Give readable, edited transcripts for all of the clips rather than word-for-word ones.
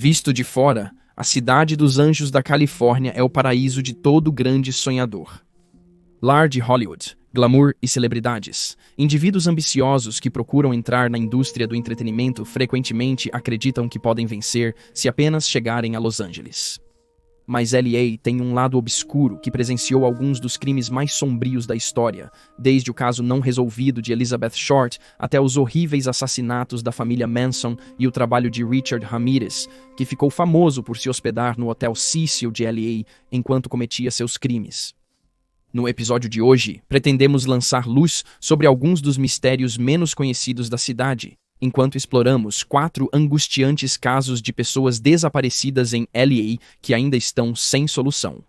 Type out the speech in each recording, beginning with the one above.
Visto de fora, a cidade dos Anjos da Califórnia é o paraíso de todo grande sonhador. Lar de Hollywood, glamour e celebridades. Indivíduos ambiciosos que procuram entrar na indústria do entretenimento frequentemente acreditam que podem vencer se apenas chegarem a Los Angeles. Mas LA tem um lado obscuro que presenciou alguns dos crimes mais sombrios da história, desde o caso não resolvido de Elizabeth Short até os horríveis assassinatos da família Manson e o trabalho de Richard Ramirez, que ficou famoso por se hospedar no Hotel Cecil de LA enquanto cometia seus crimes. No episódio de hoje, pretendemos lançar luz sobre alguns dos mistérios menos conhecidos da cidade, enquanto exploramos 4 angustiantes casos de pessoas desaparecidas em LA que ainda estão sem solução.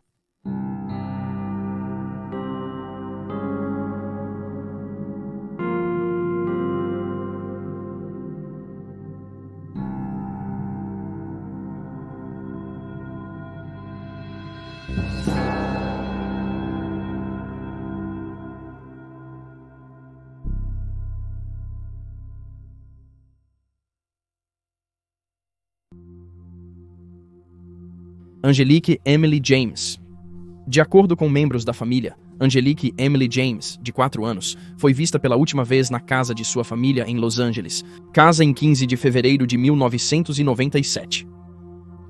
Angelique Emily James. De acordo com membros da família, Angelique Emily James, de 4 anos, foi vista pela última vez na casa de sua família em Los Angeles, casa em 15 de fevereiro de 1997.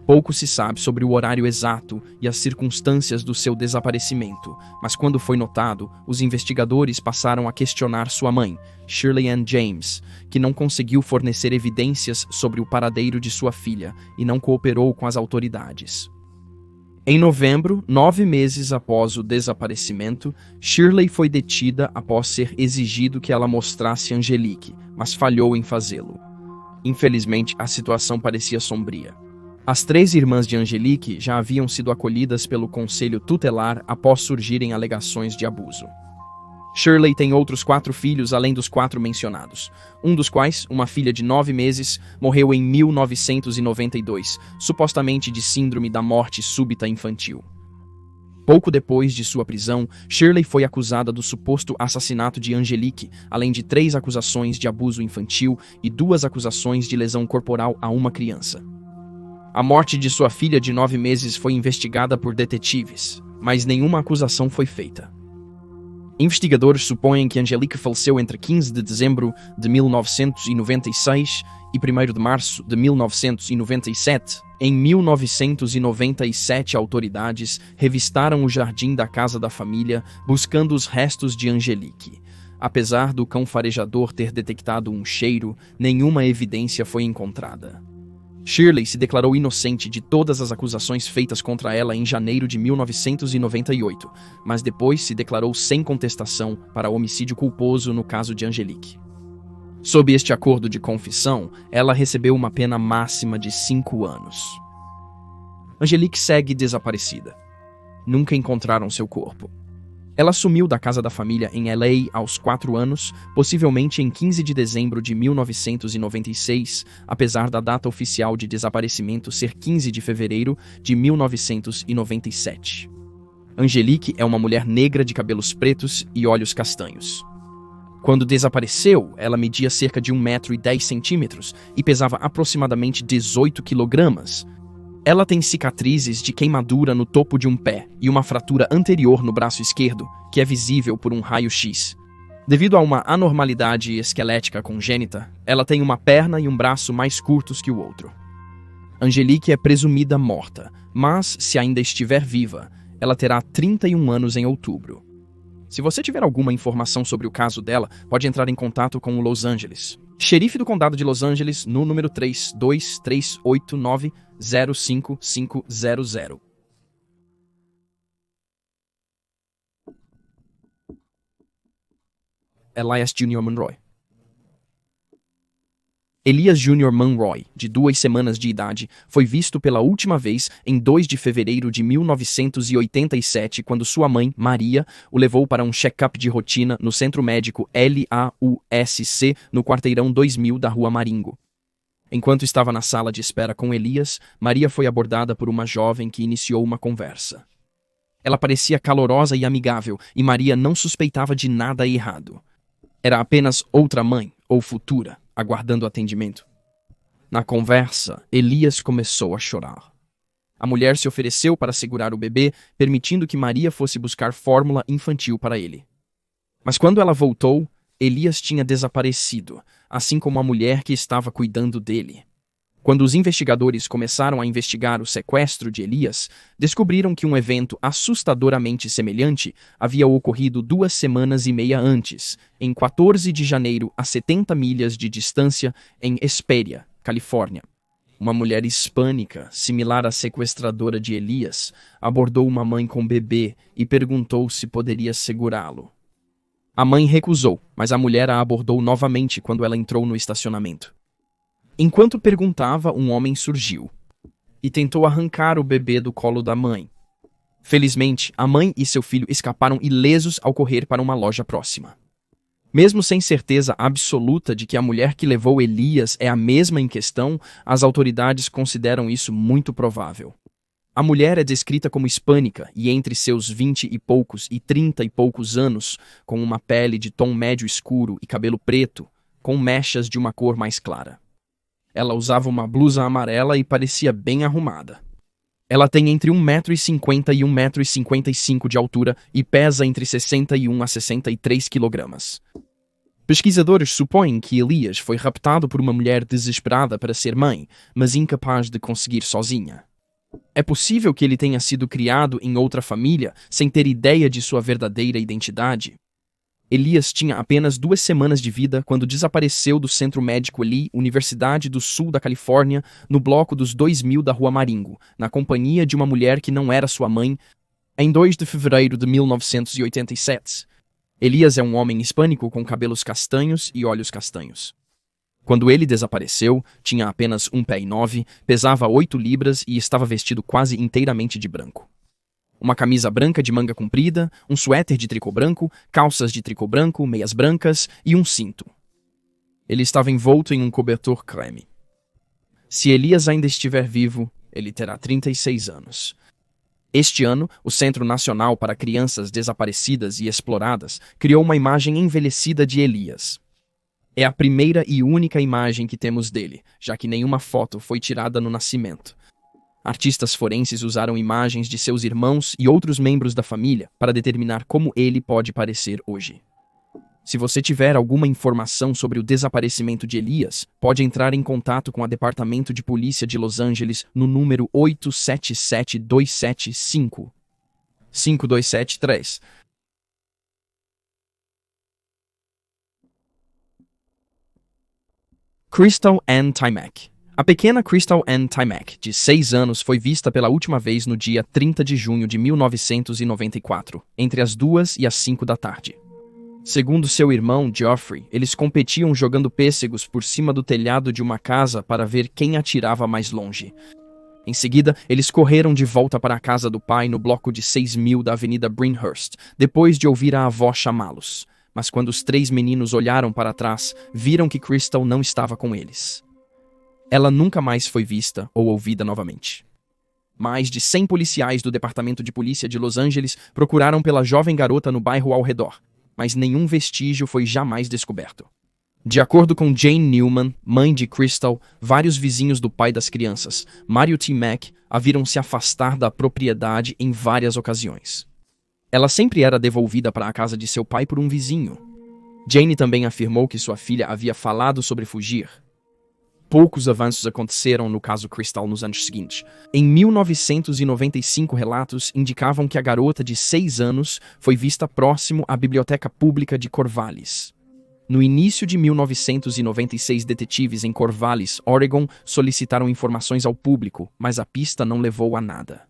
Pouco se sabe sobre o horário exato e as circunstâncias do seu desaparecimento, mas quando foi notado, os investigadores passaram a questionar sua mãe, Shirley Ann James, que não conseguiu fornecer evidências sobre o paradeiro de sua filha e não cooperou com as autoridades. Em novembro, 9 meses após o desaparecimento, Shirley foi detida após ser exigido que ela mostrasse Angelique, mas falhou em fazê-lo. Infelizmente, a situação parecia sombria. As 3 irmãs de Angelique já haviam sido acolhidas pelo conselho tutelar após surgirem alegações de abuso. Shirley tem outros 4 filhos além dos 4 mencionados, um dos quais, uma filha de 9 meses, morreu em 1992, supostamente de síndrome da morte súbita infantil. Pouco depois de sua prisão, Shirley foi acusada do suposto assassinato de Angelique, além de 3 acusações de abuso infantil e 2 acusações de lesão corporal a uma criança. A morte de sua filha de 9 meses foi investigada por detetives, mas nenhuma acusação foi feita. Investigadores supõem que Angelique faleceu entre 15 de dezembro de 1996 e 1º de março de 1997. Em 1997, autoridades revistaram o jardim da casa da família buscando os restos de Angelique. Apesar do cão farejador ter detectado um cheiro, nenhuma evidência foi encontrada. Shirley se declarou inocente de todas as acusações feitas contra ela em janeiro de 1998, mas depois se declarou sem contestação para homicídio culposo no caso de Angelique. Sob este acordo de confissão, ela recebeu uma pena máxima de 5 anos. Angelique segue desaparecida. Nunca encontraram seu corpo. Ela sumiu da casa da família em LA aos 4 anos, possivelmente em 15 de dezembro de 1996, apesar da data oficial de desaparecimento ser 15 de fevereiro de 1997. Angelique é uma mulher negra de cabelos pretos e olhos castanhos. Quando desapareceu, ela media cerca de 1,10 m e pesava aproximadamente 18 kg. Ela tem cicatrizes de queimadura no topo de um pé e uma fratura anterior no braço esquerdo, que é visível por um raio-x. Devido a uma anormalidade esquelética congênita, ela tem uma perna e um braço mais curtos que o outro. Angelique é presumida morta, mas, se ainda estiver viva, ela terá 31 anos em outubro. Se você tiver alguma informação sobre o caso dela, pode entrar em contato com o Los Angeles. Xerife do Condado de Los Angeles, no número 32389-05500. Elias Jr. Monroy. Elias Jr. Monroy, de 2 semanas de idade, foi visto pela última vez em 2 de fevereiro de 1987, quando sua mãe, Maria, o levou para um check-up de rotina no centro médico LAUSC, no quarteirão 2000 da Rua Maringo. Enquanto estava na sala de espera com Elias, Maria foi abordada por uma jovem que iniciou uma conversa. Ela parecia calorosa e amigável, e Maria não suspeitava de nada errado. Era apenas outra mãe, ou futura, aguardando atendimento. Na conversa, Elias começou a chorar. A mulher se ofereceu para segurar o bebê, permitindo que Maria fosse buscar fórmula infantil para ele. Mas quando ela voltou, Elias tinha desaparecido, assim como a mulher que estava cuidando dele. Quando os investigadores começaram a investigar o sequestro de Elias, descobriram que um evento assustadoramente semelhante havia ocorrido 2 semanas e meia antes, em 14 de janeiro, a 70 milhas de distância, em Hesperia, Califórnia. Uma mulher hispânica, similar à sequestradora de Elias, abordou uma mãe com bebê e perguntou se poderia segurá-lo. A mãe recusou, mas a mulher a abordou novamente quando ela entrou no estacionamento. Enquanto perguntava, um homem surgiu e tentou arrancar o bebê do colo da mãe. Felizmente, a mãe e seu filho escaparam ilesos ao correr para uma loja próxima. Mesmo sem certeza absoluta de que a mulher que levou Elias é a mesma em questão, as autoridades consideram isso muito provável. A mulher é descrita como hispânica e entre seus 20 e poucos e 30 e poucos anos, com uma pele de tom médio escuro e cabelo preto, com mechas de uma cor mais clara. Ela usava uma blusa amarela e parecia bem arrumada. Ela tem entre 1,50 m e 1,55 m de altura e pesa entre 61 a 63 kg. Pesquisadores supõem que Elias foi raptado por uma mulher desesperada para ser mãe, mas incapaz de conseguir sozinha. É possível que ele tenha sido criado em outra família sem ter ideia de sua verdadeira identidade. Elias tinha apenas 2 semanas de vida quando desapareceu do Centro Médico Lee, Universidade do Sul da Califórnia, no bloco dos 2000 da Rua Maringo, na companhia de uma mulher que não era sua mãe, em 2 de fevereiro de 1987. Elias é um homem hispânico com cabelos castanhos e olhos castanhos. Quando ele desapareceu, tinha apenas 1,9 pé, pesava 8 libras e estava vestido quase inteiramente de branco. Uma camisa branca de manga comprida, um suéter de tricô branco, calças de tricô branco, meias brancas e um cinto. Ele estava envolto em um cobertor creme. Se Elias ainda estiver vivo, ele terá 36 anos. Este ano, o Centro Nacional para Crianças Desaparecidas e Exploradas criou uma imagem envelhecida de Elias. É a primeira e única imagem que temos dele, já que nenhuma foto foi tirada no nascimento. Artistas forenses usaram imagens de seus irmãos e outros membros da família para determinar como ele pode parecer hoje. Se você tiver alguma informação sobre o desaparecimento de Elias, pode entrar em contato com o Departamento de Polícia de Los Angeles no número 877-275-5273. Crystal Ann Taimak. A pequena Crystal Ann Taimak, de 6 anos, foi vista pela última vez no dia 30 de junho de 1994, entre as 2 e as 5 da tarde. Segundo seu irmão, Geoffrey, eles competiam jogando pêssegos por cima do telhado de uma casa para ver quem atirava mais longe. Em seguida, eles correram de volta para a casa do pai no bloco de 6.000 da Avenida Brinhurst, depois de ouvir a avó chamá-los. Mas quando os 3 meninos olharam para trás, viram que Crystal não estava com eles. Ela nunca mais foi vista ou ouvida novamente. Mais de 100 policiais do Departamento de Polícia de Los Angeles procuraram pela jovem garota no bairro ao redor, mas nenhum vestígio foi jamais descoberto. De acordo com Jane Newman, mãe de Crystal, vários vizinhos do pai das crianças, Mario T. Mack, a viram se afastar da propriedade em várias ocasiões. Ela sempre era devolvida para a casa de seu pai por um vizinho. Jane também afirmou que sua filha havia falado sobre fugir. Poucos avanços aconteceram no caso Crystal nos anos seguintes. Em 1995, relatos indicavam que a garota de 6 anos foi vista próximo à biblioteca pública de Corvallis. No início de 1996, detetives em Corvallis, Oregon, solicitaram informações ao público, mas a pista não levou a nada.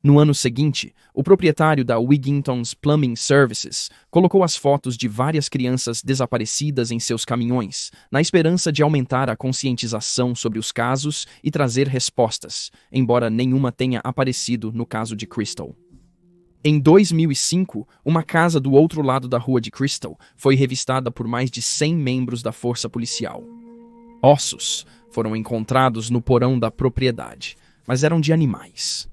No ano seguinte, o proprietário da Wigginton's Plumbing Services colocou as fotos de várias crianças desaparecidas em seus caminhões, na esperança de aumentar a conscientização sobre os casos e trazer respostas, embora nenhuma tenha aparecido no caso de Crystal. Em 2005, uma casa do outro lado da rua de Crystal foi revistada por mais de 100 membros da força policial. Ossos foram encontrados no porão da propriedade, mas eram de animais.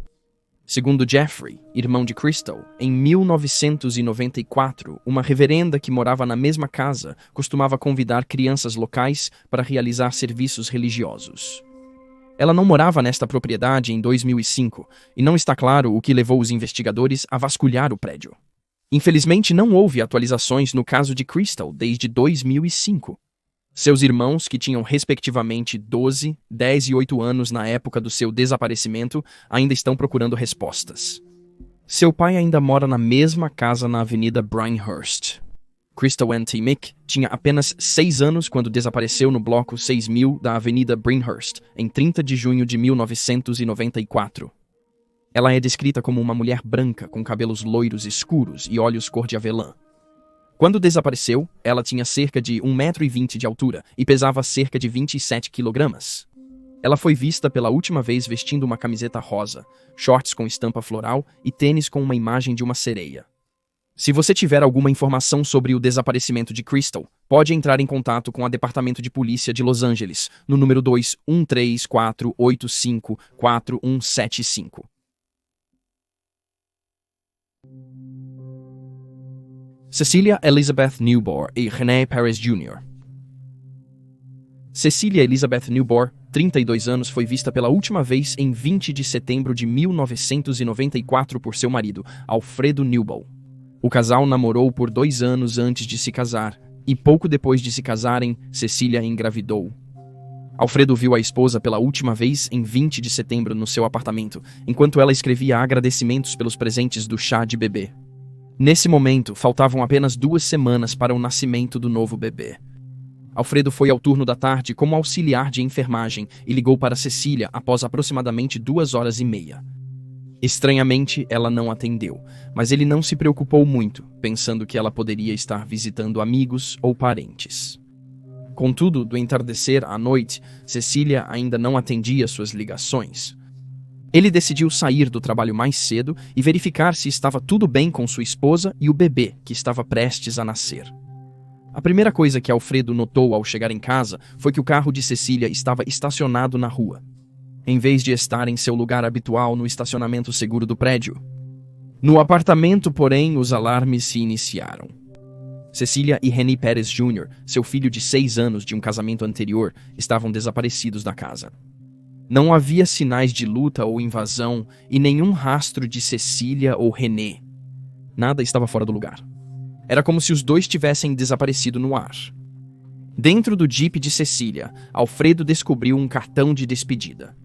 Segundo Jeffrey, irmão de Crystal, em 1994, uma reverenda que morava na mesma casa costumava convidar crianças locais para realizar serviços religiosos. Ela não morava nesta propriedade em 2005 e não está claro o que levou os investigadores a vasculhar o prédio. Infelizmente, não houve atualizações no caso de Crystal desde 2005. Seus irmãos, que tinham respectivamente 12, 10 e 8 anos na época do seu desaparecimento, ainda estão procurando respostas. Seu pai ainda mora na mesma casa na Avenida Brynhurst. Crystal Ann T. Mick tinha apenas 6 anos quando desapareceu no bloco 6000 da Avenida Brynhurst, em 30 de junho de 1994. Ela é descrita como uma mulher branca com cabelos loiros escuros e olhos cor de avelã. Quando desapareceu, ela tinha cerca de 1,20 m de altura e pesava cerca de 27 kg. Ela foi vista pela última vez vestindo uma camiseta rosa, shorts com estampa floral e tênis com uma imagem de uma sereia. Se você tiver alguma informação sobre o desaparecimento de Crystal, pode entrar em contato com o Departamento de Polícia de Los Angeles no número 213-485-4175. Cecilia Elizabeth Newbor e René Perez Jr. Cecilia Elizabeth Newbor, 32 anos, foi vista pela última vez em 20 de setembro de 1994 por seu marido, Alfredo Newbold. O casal namorou por 2 anos antes de se casar, e pouco depois de se casarem, Cecilia engravidou. Alfredo viu a esposa pela última vez em 20 de setembro no seu apartamento, enquanto ela escrevia agradecimentos pelos presentes do chá de bebê. Nesse momento, faltavam apenas 2 semanas para o nascimento do novo bebê. Alfredo foi ao turno da tarde como auxiliar de enfermagem e ligou para Cecilia após aproximadamente 2h30. Estranhamente, ela não atendeu, mas ele não se preocupou muito, pensando que ela poderia estar visitando amigos ou parentes. Contudo, do entardecer à noite, Cecilia ainda não atendia suas ligações. Ele decidiu sair do trabalho mais cedo e verificar se estava tudo bem com sua esposa e o bebê, que estava prestes a nascer. A primeira coisa que Alfredo notou ao chegar em casa foi que o carro de Cecilia estava estacionado na rua, em vez de estar em seu lugar habitual no estacionamento seguro do prédio. No apartamento, porém, os alarmes se iniciaram. Cecilia e René Perez Jr., seu filho de 6 anos de um casamento anterior, estavam desaparecidos da casa. Não havia sinais de luta ou invasão e nenhum rastro de Cecilia ou René. Nada estava fora do lugar. Era como se os dois tivessem desaparecido no ar. Dentro do Jeep de Cecilia, Alfredo descobriu um cartão de despedida.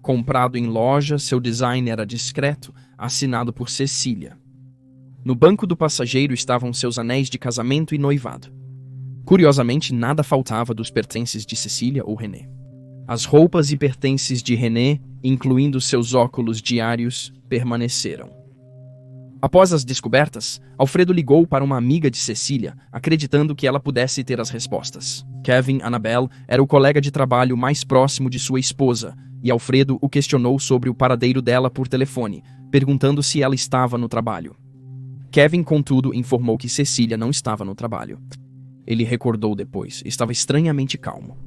Comprado em loja, seu design era discreto, assinado por Cecilia. No banco do passageiro estavam seus anéis de casamento e noivado. Curiosamente, nada faltava dos pertences de Cecilia ou René. As roupas e pertences de René, incluindo seus óculos diários, permaneceram. Após as descobertas, Alfredo ligou para uma amiga de Cecilia, acreditando que ela pudesse ter as respostas. Kevin Annabelle era o colega de trabalho mais próximo de sua esposa, e Alfredo o questionou sobre o paradeiro dela por telefone, perguntando se ela estava no trabalho. Kevin, contudo, informou que Cecilia não estava no trabalho. Ele recordou depois, estava estranhamente calmo.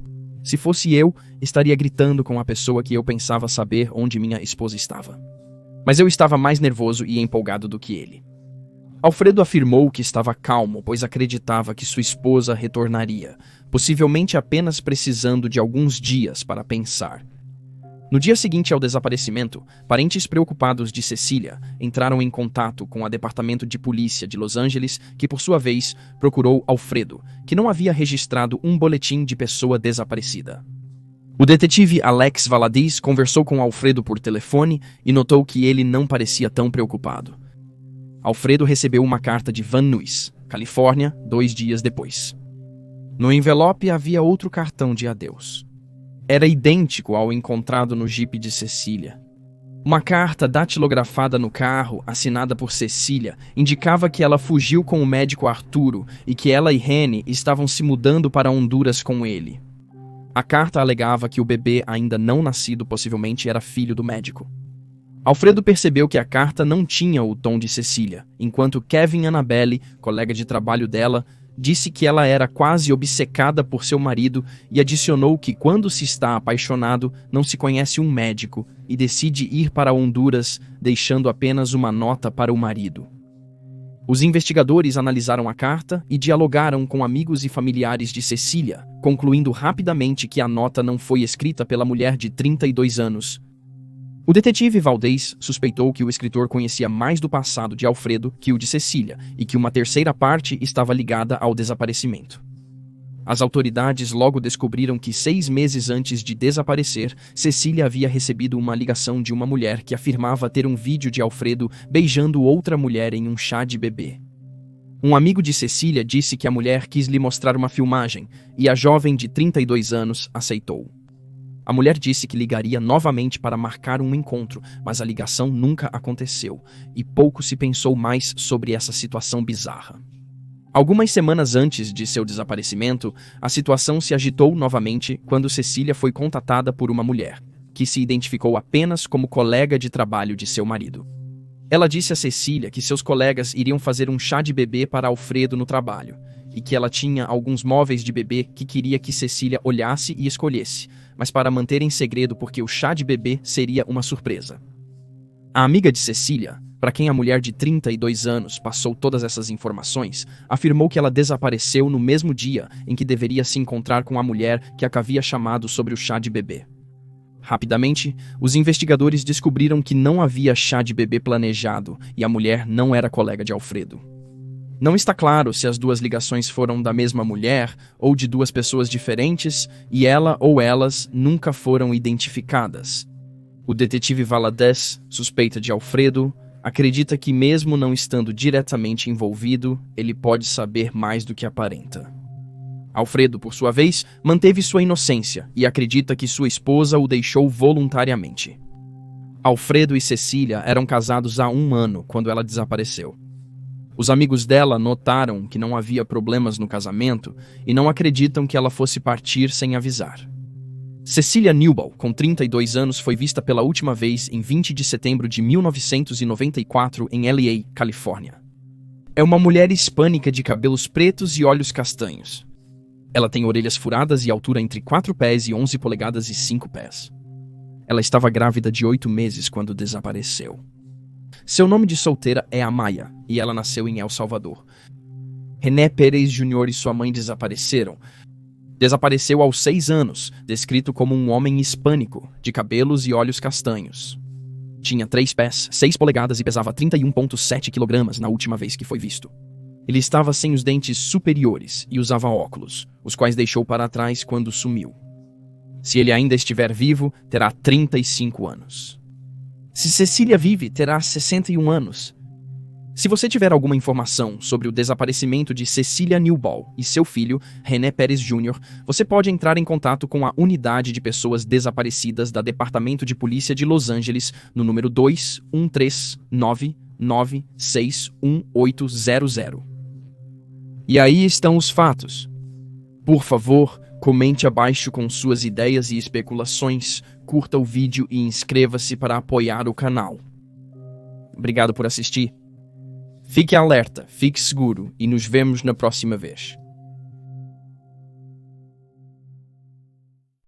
Se fosse eu, estaria gritando com a pessoa que eu pensava saber onde minha esposa estava. Mas eu estava mais nervoso e empolgado do que ele. Alfredo afirmou que estava calmo, pois acreditava que sua esposa retornaria, possivelmente apenas precisando de alguns dias para pensar. No dia seguinte ao desaparecimento, parentes preocupados de Cecilia entraram em contato com o Departamento de Polícia de Los Angeles, que por sua vez procurou Alfredo, que não havia registrado um boletim de pessoa desaparecida. O detetive Alex Valadez conversou com Alfredo por telefone e notou que ele não parecia tão preocupado. Alfredo recebeu uma carta de Van Nuys, Califórnia, 2 dias depois. No envelope havia outro cartão de adeus. Era idêntico ao encontrado no Jeep de Cecilia. Uma carta datilografada no carro, assinada por Cecilia, indicava que ela fugiu com o médico Arturo e que ela e René estavam se mudando para Honduras com ele. A carta alegava que o bebê ainda não nascido possivelmente era filho do médico. Alfredo percebeu que a carta não tinha o tom de Cecilia, enquanto Kevin Annabelle, colega de trabalho dela, disse que ela era quase obcecada por seu marido e adicionou que quando se está apaixonado, não se conhece um médico e decide ir para Honduras, deixando apenas uma nota para o marido. Os investigadores analisaram a carta e dialogaram com amigos e familiares de Cecília, concluindo rapidamente que a nota não foi escrita pela mulher de 32 anos. O detetive Valdez suspeitou que o escritor conhecia mais do passado de Alfredo que o de Cecília e que uma terceira parte estava ligada ao desaparecimento. As autoridades logo descobriram que 6 meses antes de desaparecer, Cecília havia recebido uma ligação de uma mulher que afirmava ter um vídeo de Alfredo beijando outra mulher em um chá de bebê. Um amigo de Cecília disse que a mulher quis lhe mostrar uma filmagem e a jovem de 32 anos aceitou. A mulher disse que ligaria novamente para marcar um encontro, mas a ligação nunca aconteceu e pouco se pensou mais sobre essa situação bizarra. Algumas semanas antes de seu desaparecimento, a situação se agitou novamente quando Cecília foi contatada por uma mulher, que se identificou apenas como colega de trabalho de seu marido. Ela disse a Cecília que seus colegas iriam fazer um chá de bebê para Alfredo no trabalho, e que ela tinha alguns móveis de bebê que queria que Cecília olhasse e escolhesse, mas para manter em segredo porque o chá de bebê seria uma surpresa. A amiga de Cecília, para quem a mulher de 32 anos passou todas essas informações, afirmou que ela desapareceu no mesmo dia em que deveria se encontrar com a mulher que a havia chamado sobre o chá de bebê. Rapidamente, os investigadores descobriram que não havia chá de bebê planejado e a mulher não era colega de Alfredo. Não está claro se as duas ligações foram da mesma mulher ou de duas pessoas diferentes e ela ou elas nunca foram identificadas. O detetive Valadez, suspeita de Alfredo, acredita que mesmo não estando diretamente envolvido, ele pode saber mais do que aparenta. Alfredo, por sua vez, manteve sua inocência e acredita que sua esposa o deixou voluntariamente. Alfredo e Cecília eram casados há 1 ano quando ela desapareceu. Os amigos dela notaram que não havia problemas no casamento e não acreditam que ela fosse partir sem avisar. Cecília Newball, com 32 anos, foi vista pela última vez em 20 de setembro de 1994 em LA, Califórnia. É uma mulher hispânica de cabelos pretos e olhos castanhos. Ela tem orelhas furadas e altura entre 4 pés e 11 polegadas e 5 pés. Ela estava grávida de 8 meses quando desapareceu. Seu nome de solteira é Amaya e ela nasceu em El Salvador. René Pérez Jr. e sua mãe desapareceram. Desapareceu aos 6 anos, descrito como um homem hispânico, de cabelos e olhos castanhos. Tinha 3 pés, 6 polegadas e pesava 31,7 kg na última vez que foi visto. Ele estava sem os dentes superiores e usava óculos, os quais deixou para trás quando sumiu. Se ele ainda estiver vivo, terá 35 anos. Se Cecília vive, terá 61 anos. Se você tiver alguma informação sobre o desaparecimento de Cecília Newball e seu filho, René Pérez Jr., você pode entrar em contato com a Unidade de Pessoas Desaparecidas da Departamento de Polícia de Los Angeles no número 21399611800. E aí estão os fatos. Por favor, comente abaixo com suas ideias e especulações, curta o vídeo e inscreva-se para apoiar o canal. Obrigado por assistir. Fique alerta, fique seguro e nos vemos na próxima vez.